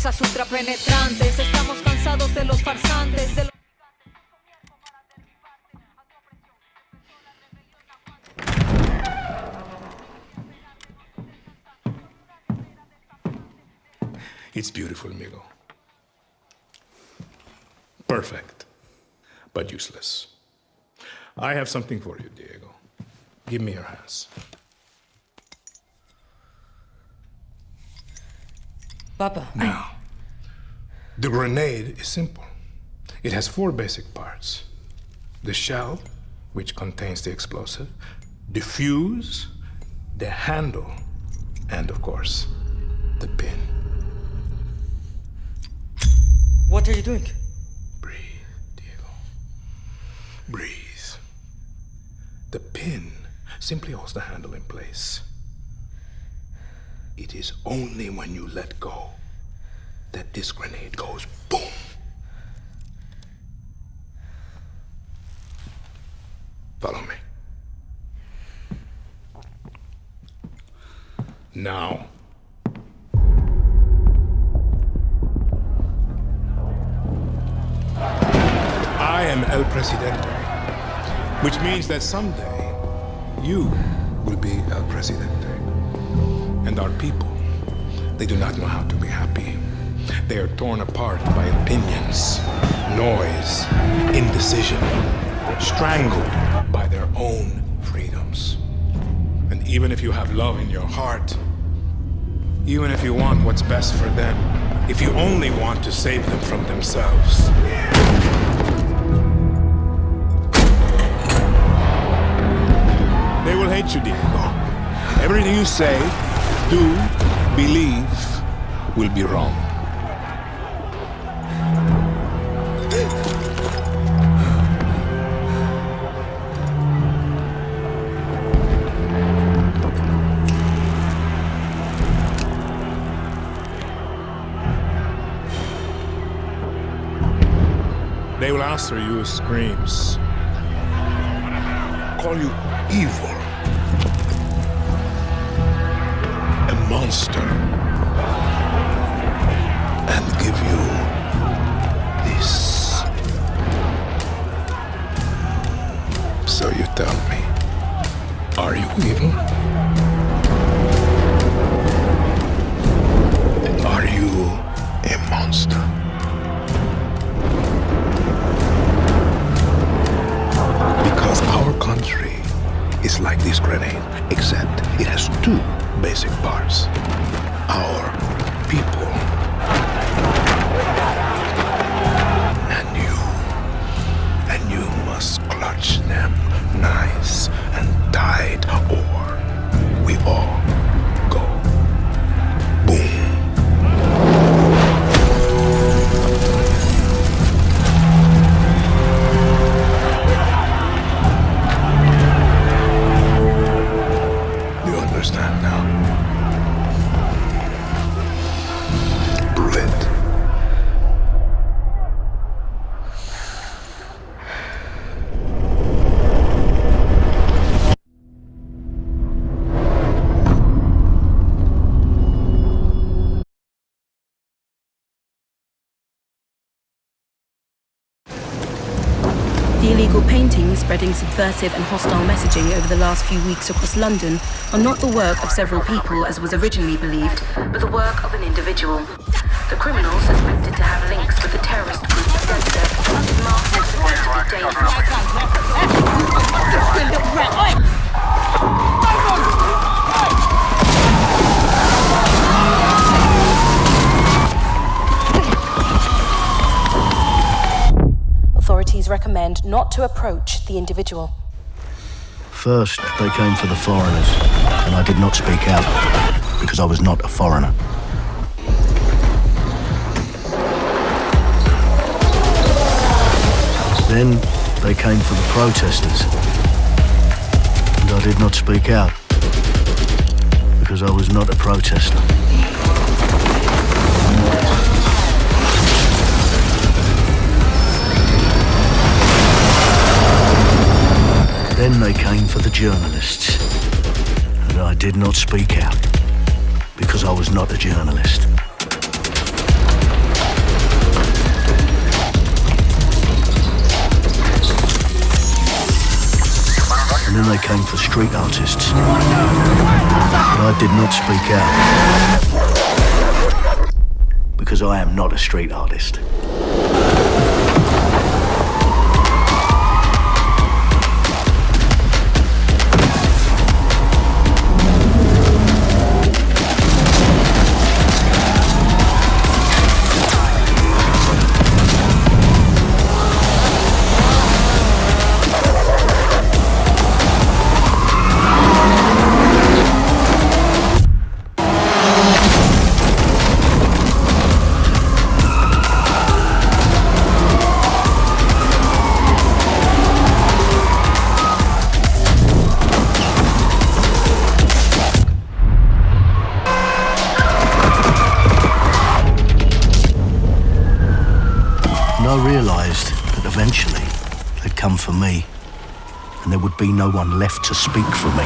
fuerzas ultrapenetrantes. Estamos cansados de los farsantes, de los... It's beautiful, amigo. Perfect, but useless. I have something for you, Diego. Give me your hands. Papa. Now, the grenade is simple. It has 4 basic parts. The shell, which contains the explosive, the fuse, the handle, and of course, the pin. What are you doing? Breathe, Diego. Breathe. The pin simply holds the handle in place. It is only when you let go that this grenade goes boom. Follow me. Now. I am El Presidente, which means that someday you will be El Presidente. And our people, they do not know how to be happy. They are torn apart by opinions, noise, indecision, strangled by their own freedoms. And even if you have love in your heart, even if you want what's best for them, if you only want to save them from themselves, they will hate you, Diego. Everything you say, do, believe, will be wrong. They will answer you with screams, call you evil, a monster, and give you this. So you tell me, are you evil? Are you a monster? Because our country is like this grenade, except it has 2 basic parts. Our people and you must clutch them nice and tight, or we all go boom. You understand now? Prove it. The illegal paintings spreading subversive and hostile messaging over the last few weeks across London are not the work of several people as was originally believed, but the work of an individual. The criminal, suspected to have links with the terrorist group DENSEC, is marked as to be Authorities recommend not to approach the individual. First, they came for the foreigners, and I did not speak out, because I was not a foreigner. Then, they came for the protesters, and I did not speak out, because I was not a protester. Then they came for the journalists, and I did not speak out, because I was not a journalist. then they came for street artists. But I did not speak out. Because I am not a street artist. I realised that eventually they'd come for me, and there would be no one left to speak for me.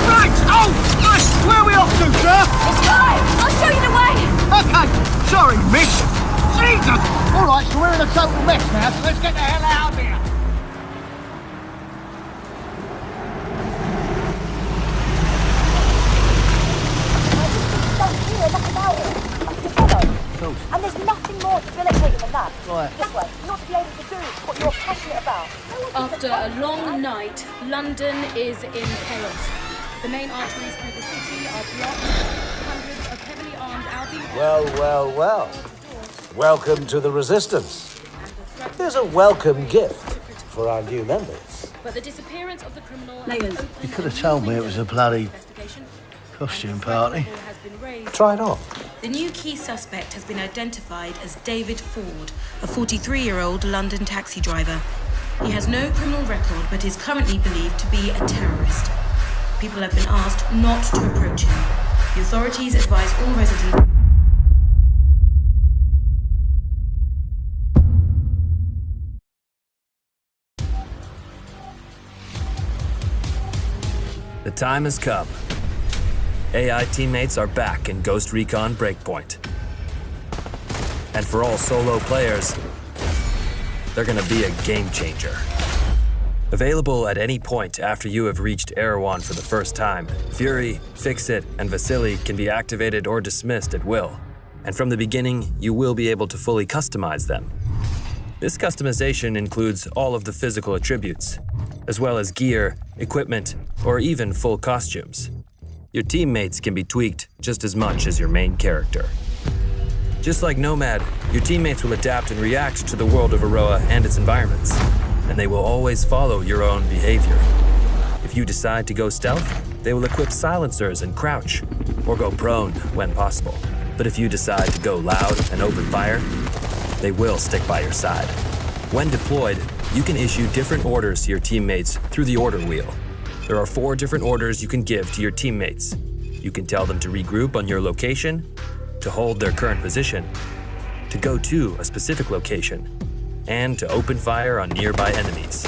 Right! Oh! Nice! Where are we off to, sir? It's fine. I'll show you the way. Okay. Sorry, miss. Jesus! All right, so we're in a total mess now, so let's get the hell out of here. Don't hear nothing about it. You follow? And there's nothing more debilitating than that. Right. This way, not to be able to do what you're passionate about. After a long night, London is in chaos. The main arteries through the city are blocked. Hundreds of heavily armed Albion... Well. Welcome to the Resistance. Here's a welcome gift for our new members. But the disappearance of the criminal... You could have told me it was a bloody costume party. Try it on. The new key suspect has been identified as David Ford, a 43-year-old London taxi driver. He has no criminal record, but is currently believed to be a terrorist. People have been asked not to approach him. The authorities advise all residents... The time has come. AI teammates are back in Ghost Recon Breakpoint. And for all solo players, they're gonna be a game changer. Available at any point after you have reached Erewhon for the first time, Fury, Fix-It, and Vasily can be activated or dismissed at will. And from the beginning, you will be able to fully customize them. This customization includes all of the physical attributes, as well as gear, equipment, or even full costumes. Your teammates can be tweaked just as much as your main character. Just like Nomad, your teammates will adapt and react to the world of Aroa and its environments, and they will always follow your own behavior. If you decide to go stealth, they will equip silencers and crouch, or go prone when possible. But if you decide to go loud and open fire, they will stick by your side. When deployed, you can issue different orders to your teammates through the order wheel. There are 4 different orders you can give to your teammates. You can tell them to regroup on your location, to hold their current position, to go to a specific location, and to open fire on nearby enemies.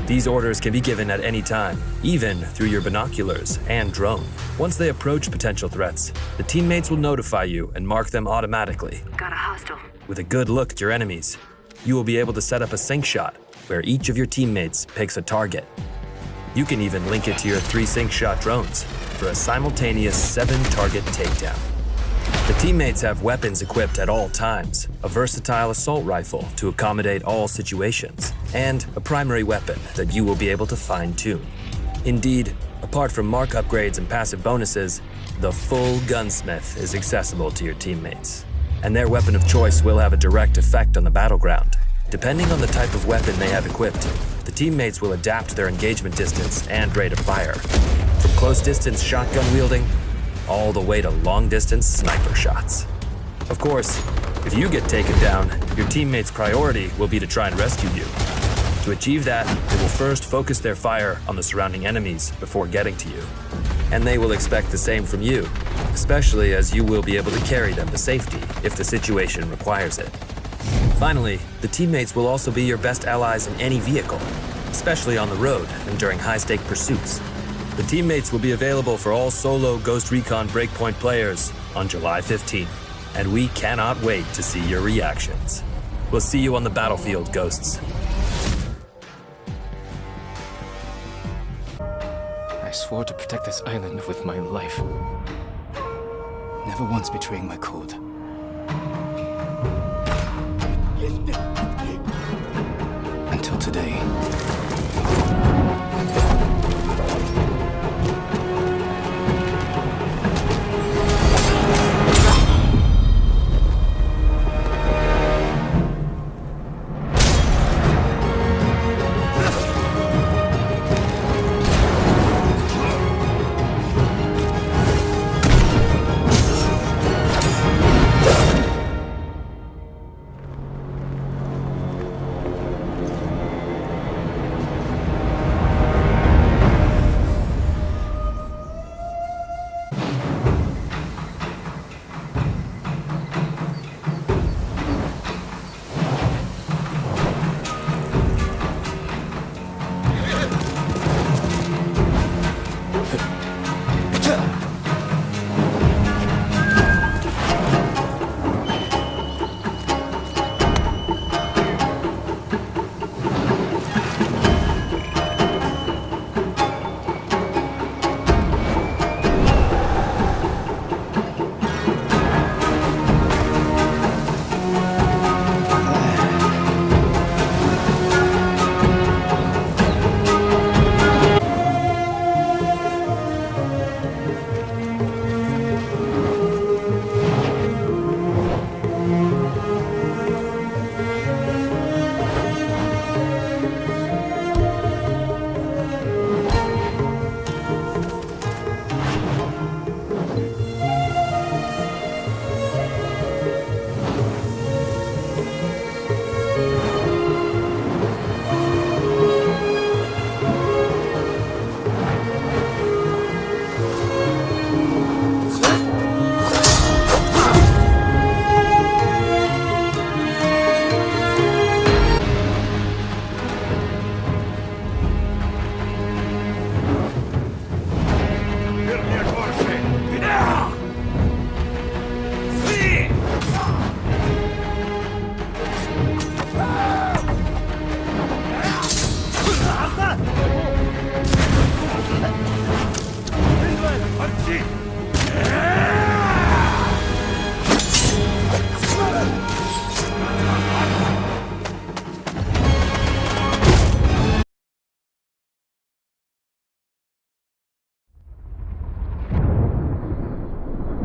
These orders can be given at any time, even through your binoculars and drone. Once they approach potential threats, the teammates will notify you and mark them automatically. Got a hostile. With a good look at your enemies, you will be able to set up a sync shot where each of your teammates picks a target. You can even link it to your 3 sync shot drones for a simultaneous 7-target takedown. The teammates have weapons equipped at all times, a versatile assault rifle to accommodate all situations, and a primary weapon that you will be able to fine-tune. Indeed, apart from mark upgrades and passive bonuses, the full gunsmith is accessible to your teammates. And their weapon of choice will have a direct effect on the battleground. Depending on the type of weapon they have equipped, the teammates will adapt their engagement distance and rate of fire, from close-distance shotgun wielding all the way to long-distance sniper shots. Of course, if you get taken down, your teammates' priority will be to try and rescue you. To achieve that, they will first focus their fire on the surrounding enemies before getting to you. And they will expect the same from you, especially as you will be able to carry them to safety if the situation requires it. Finally, the teammates will also be your best allies in any vehicle, especially on the road and during high-stake pursuits. The teammates will be available for all solo Ghost Recon Breakpoint players on July 15th, and we cannot wait to see your reactions. We'll see you on the battlefield, Ghosts. I swore to protect this island with my life. Never once betraying my code. Until today.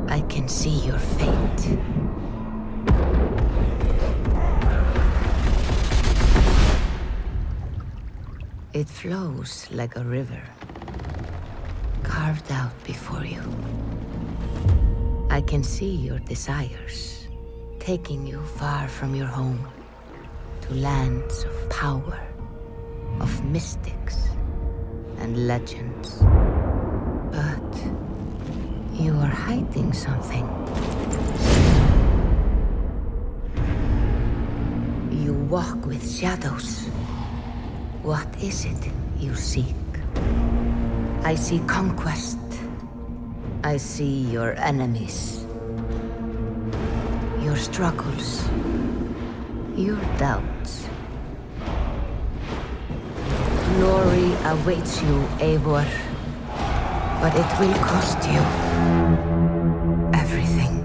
I can see your fate. It flows like a river, carved out before you. I can see your desires, taking you far from your home, to lands of power, of mystics and legends. But you are hiding something. You walk with shadows. What is it you seek? I see conquest. I see your enemies. Your struggles. Your doubts. Glory awaits you, Eivor. But it will cost you everything.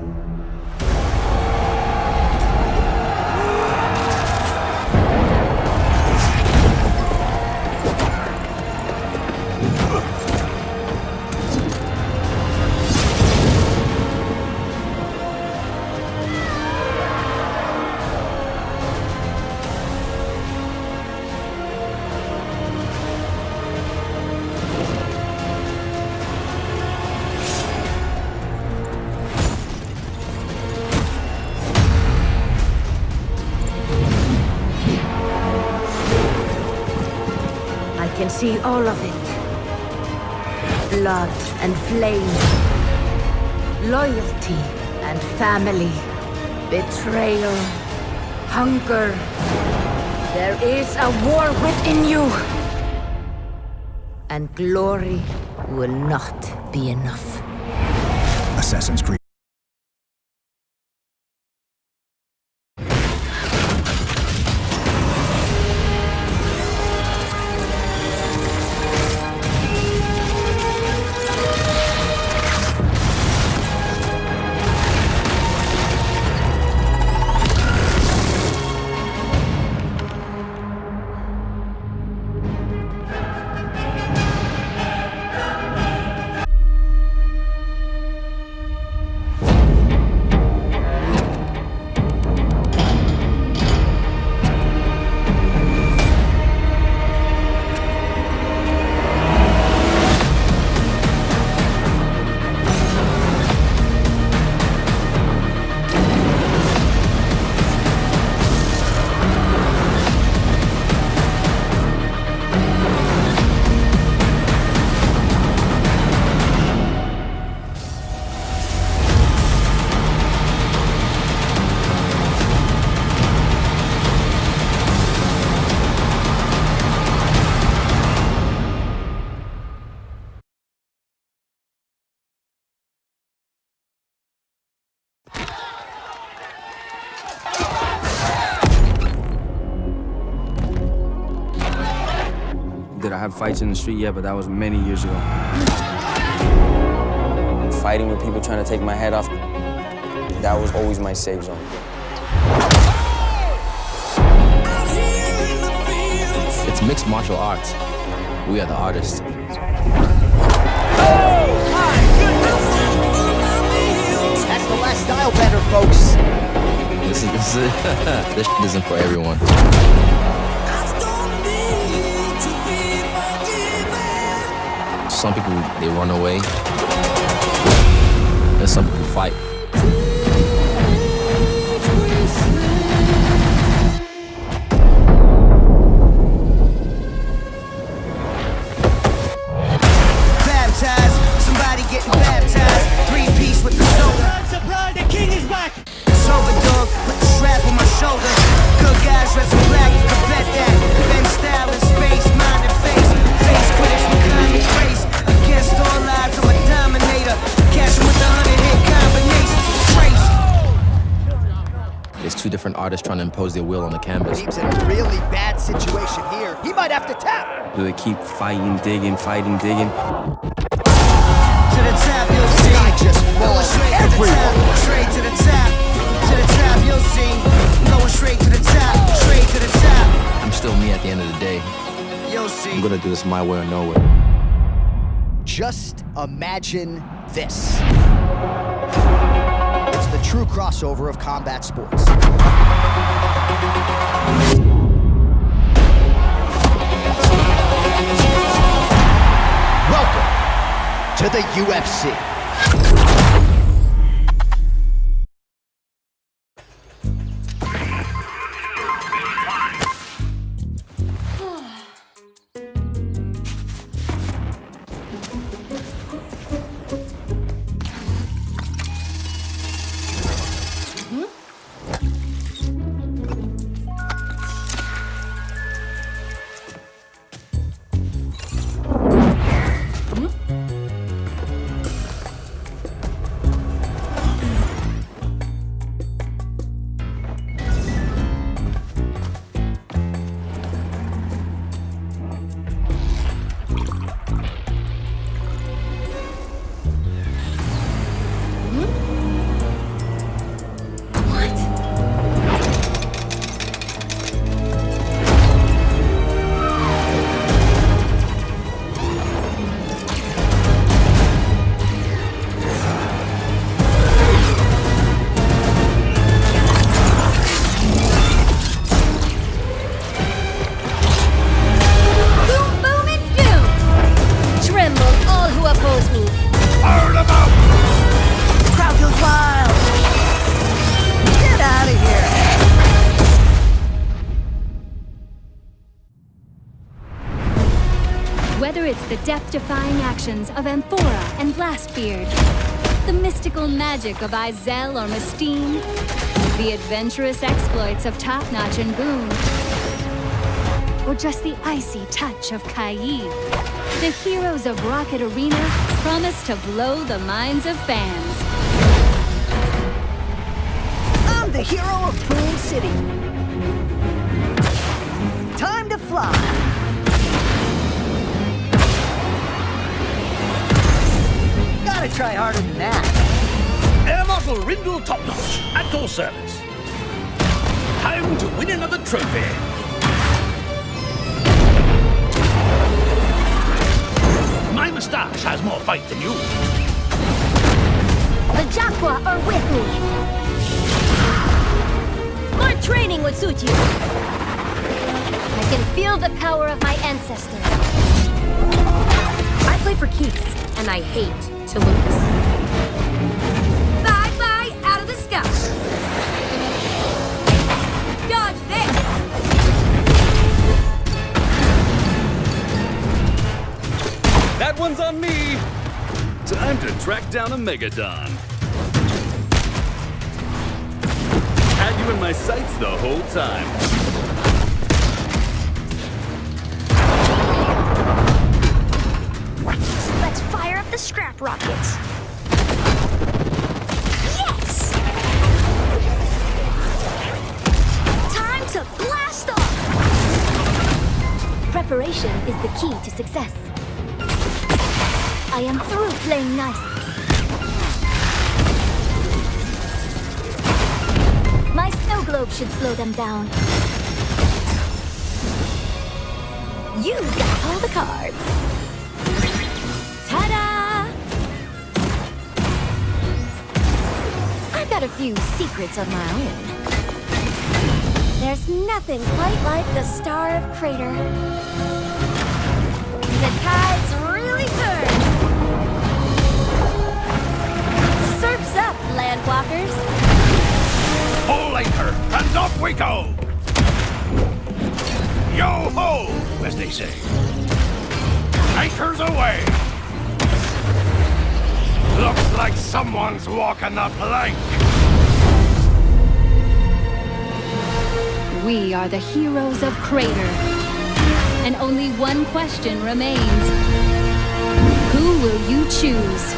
I can see all of it. Blood and flame. Loyalty and family. Betrayal Hunger. There is a war within you. And glory will not be enough. Assassin's Creed. Did I have fights in the street? Yeah, but that was many years ago. Fighting with people trying to take my head off, that was always my safe zone. It's mixed martial arts. We are the artists. That's the last style bender, folks. This isn't for everyone. Some people, they run away. And some people fight. Baptized, somebody getting baptized. 3-piece with the soda. Surprise, the king is back. Sober dog, put the strap on my shoulder. Good guys dressed in black, you can bet that. Ben style in space, mind and face. Face critics with kind of grace. Against all odds, I'm a dominator. Catch him with 100-hit combinations. Crazy. There's two different artists trying to impose their will on the canvas. He's in a really bad situation here. He might have to tap. Do they keep fighting, digging, fighting, digging? To the top, you'll see. I just going straight to the top. Straight to the top. To the top, you'll see. Going straight to the top. Straight to the top. I'm still me at the end of the day. You'll see. I'm gonna do this my way or no way. Just imagine this. It's the true crossover of combat sports. Welcome to the UFC. Whether it's the death-defying actions of Amphora and Blastbeard, the mystical magic of Izel or Mystine, The adventurous exploits of Top-Notch and Boone. Or just the icy touch of Kaid. The heroes of Rocket Arena promise to blow the minds of fans. I'm the hero of Boone City. Time to fly. Gotta try harder than that. Air Marshal Rindle Top-Notch, at your service. Time to win another trophy. My moustache has more fight than you. The Jaqua are with me. More training would suit you. I can feel the power of my ancestors. I play for keeps, and I hate to lose. Bye-bye, out of the sky. Dodge this. That one's on me! Time to track down a Megadon. Had you in my sights the whole time. Let's fire up the scrap rockets. Yes! Time to blast off! Preparation is the key to success. I am through playing nice. My snow globe should slow them down. You got all the cards. Ta-da! I've got a few secrets of my own. There's nothing quite like the Star of Crater. The tides really turn. Surf's up, landwalkers. Pull anchor, and off we go! Yo-ho, as they say. Anchors away! Looks like someone's walking the plank. We are the heroes of Crater. And only one question remains. Who will you choose?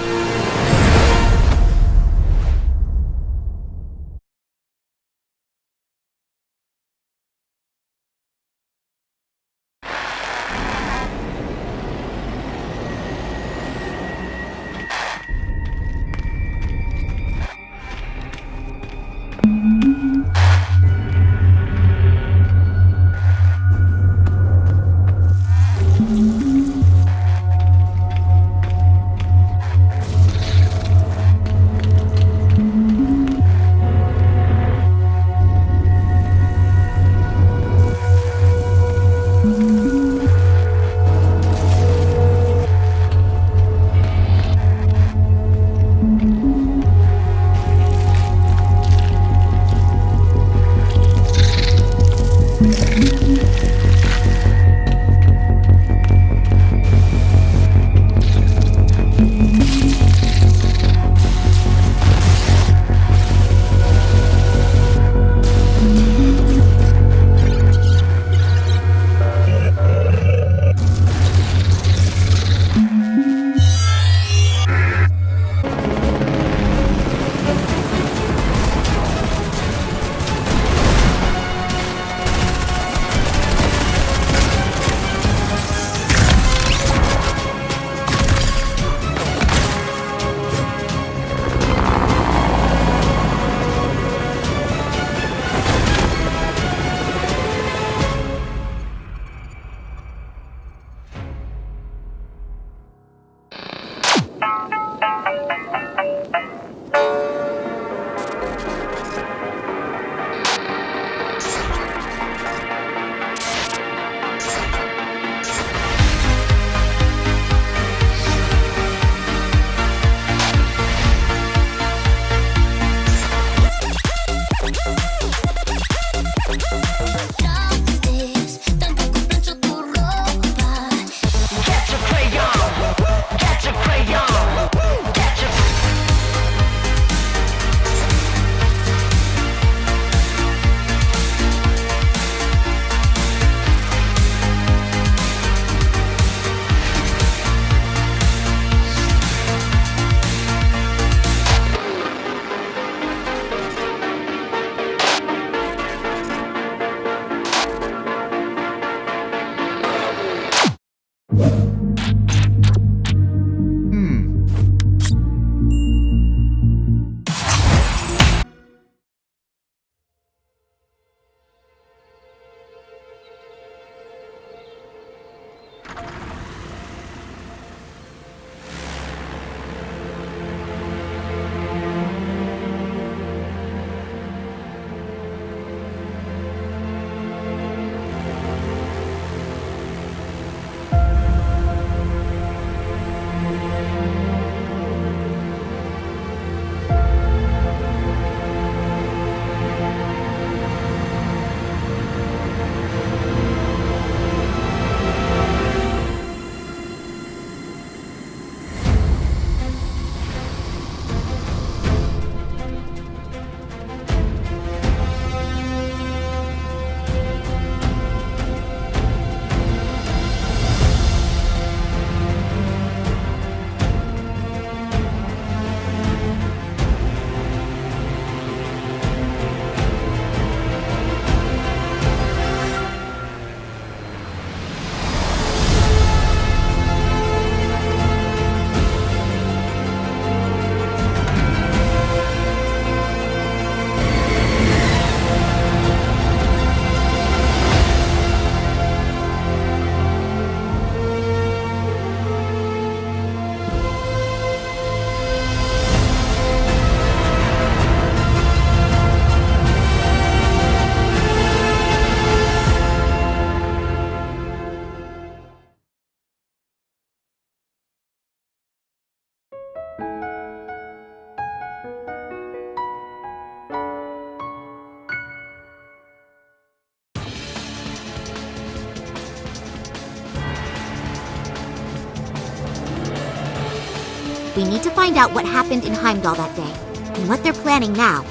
We need to find out what happened in Heimdall that day, and what they're planning now.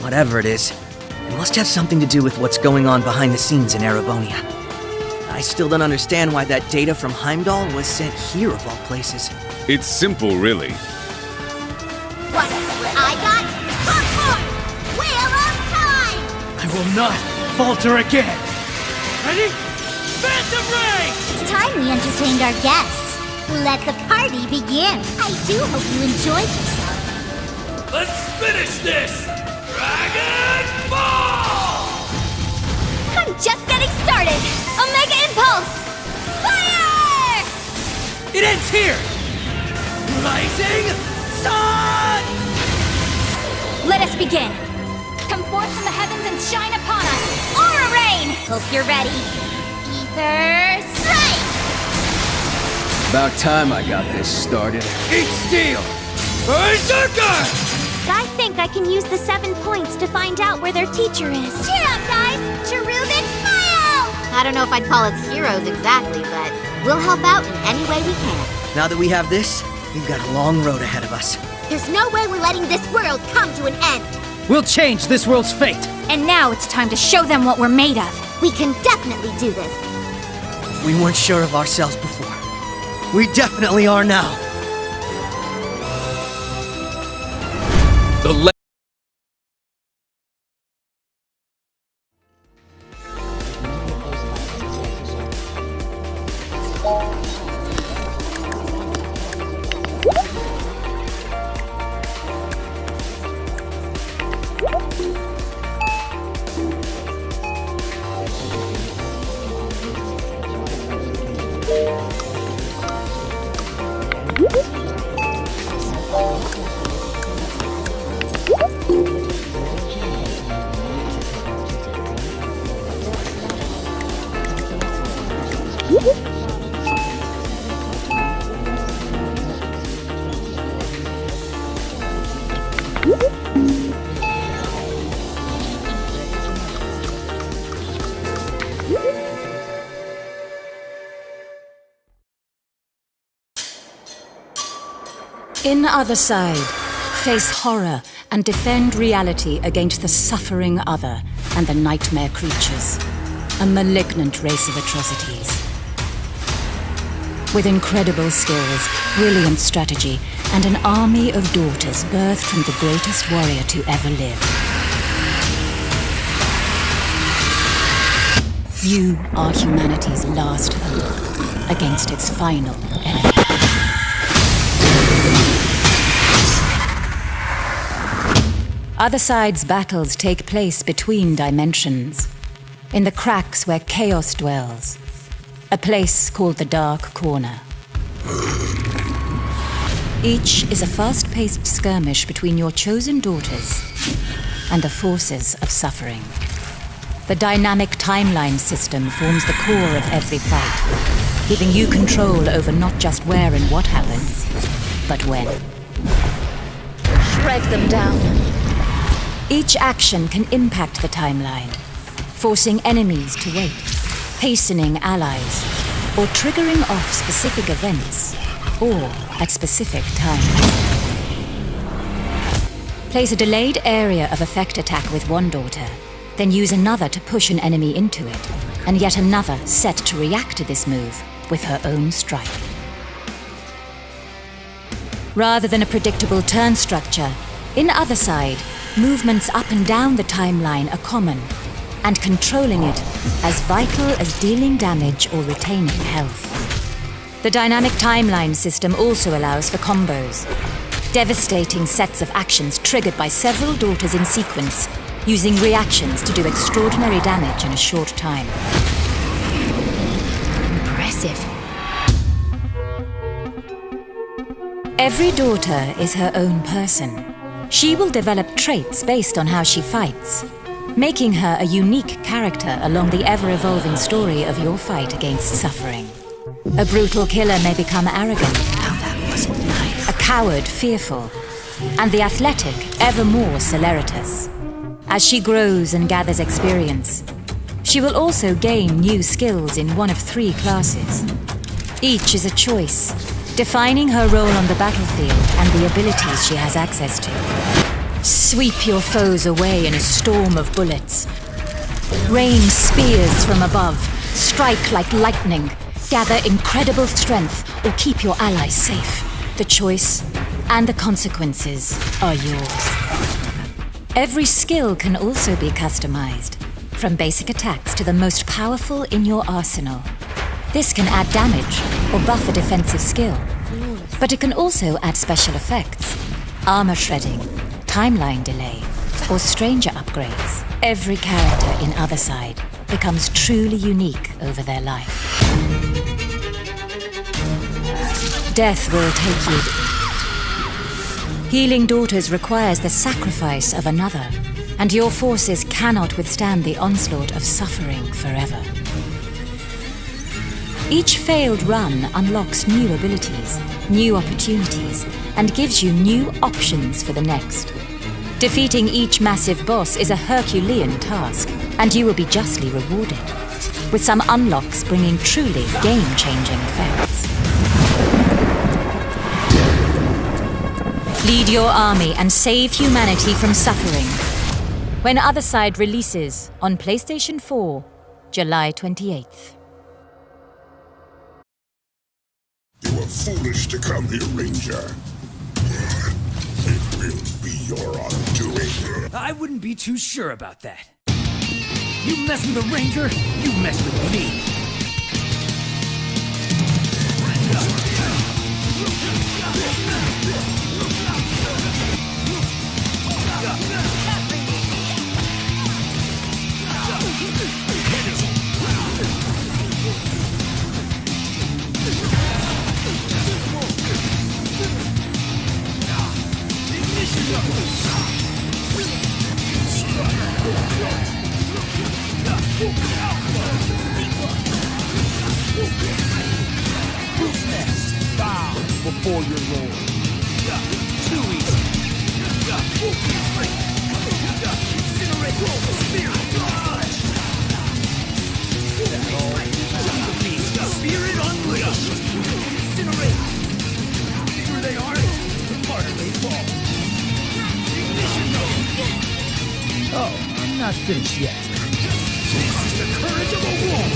Whatever it is, it must have something to do with what's going on behind the scenes in Erebonia. I still don't understand why that data from Heimdall was sent here of all places. It's simple, really. What I got? Popcorn! Wheel of time! I will not falter again! Ready? Phantom Ray! It's time we entertained our guests. Let the party begin. I do hope you enjoyed yourself. Let's finish this! Dragon Ball! I'm just getting started! Omega Impulse! Fire! It ends here! Rising Sun! Let us begin. Come forth from the heavens and shine upon us. Aura Rain! Hope you're ready. Ether Strike! About time I got this started. Eat steel! Berserker! I think I can use the 7 points to find out where their teacher is. Cheer up, guys! Cherubic smile! I don't know if I'd call us heroes exactly, but we'll help out in any way we can. Now that we have this, we've got a long road ahead of us. There's no way we're letting this world come to an end. We'll change this world's fate! And now it's time to show them what we're made of. We can definitely do this. If we weren't sure of ourselves before, we definitely are now. The In Other Side, face horror and defend reality against the suffering other and the nightmare creatures. A malignant race of atrocities. With incredible skills, brilliant strategy, and an army of daughters birthed from the greatest warrior to ever live. You are humanity's last hope against its final enemy. Other Side's battles take place between dimensions, in the cracks where chaos dwells, a place called the Dark Corner. Each is a fast-paced skirmish between your chosen daughters and the forces of suffering. The dynamic timeline system forms the core of every fight, giving you control over not just where and what happens, but when. Shred them down. Each action can impact the timeline, forcing enemies to wait, hastening allies, or triggering off specific events, or at specific times. Place a delayed area of effect attack with one daughter, then use another to push an enemy into it, and yet another set to react to this move with her own strike. Rather than a predictable turn structure, in Other Side, movements up and down the timeline are common, and controlling it as vital as dealing damage or retaining health. The dynamic timeline system also allows for combos, devastating sets of actions triggered by several daughters in sequence, using reactions to do extraordinary damage in a short time. Impressive. Every daughter is her own person. She will develop traits based on how she fights, making her a unique character along the ever-evolving story of your fight against suffering. A brutal killer may become arrogant. Now that wasn't nice. A coward fearful, and the athletic ever more celeritas. As she grows and gathers experience, she will also gain new skills in one of 3 classes. Each is a choice, defining her role on the battlefield and the abilities she has access to. Sweep your foes away in a storm of bullets. Rain spears from above, strike like lightning, gather incredible strength, or keep your allies safe. The choice and the consequences are yours. Every skill can also be customized, from basic attacks to the most powerful in your arsenal. This can add damage or buff a defensive skill, but it can also add special effects, armor shredding, timeline delay, or stranger upgrades. Every character in Otherside becomes truly unique over their life. Death will take you. Healing Daughters requires the sacrifice of another, and your forces cannot withstand the onslaught of suffering forever. Each failed run unlocks new abilities, new opportunities, and gives you new options for the next. Defeating each massive boss is a Herculean task, and you will be justly rewarded, with some unlocks bringing truly game-changing effects. Lead your army and save humanity from suffering. When Otherside releases on PlayStation 4, July 28th. You were foolish to come here, Ranger. It will be your undoing. I wouldn't be too sure about that. You mess with a Ranger, you mess with me. Who's next? Bow before your lord. Too easy. Incinerate roll the spirit. Spirit unleashed. Incinerate. The bigger they are, the harder they fall. Oh, I'm not finished yet. This is the courage of a wolf!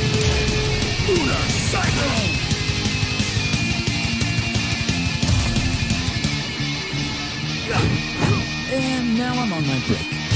Lunar Cyclone! And now I'm on my break.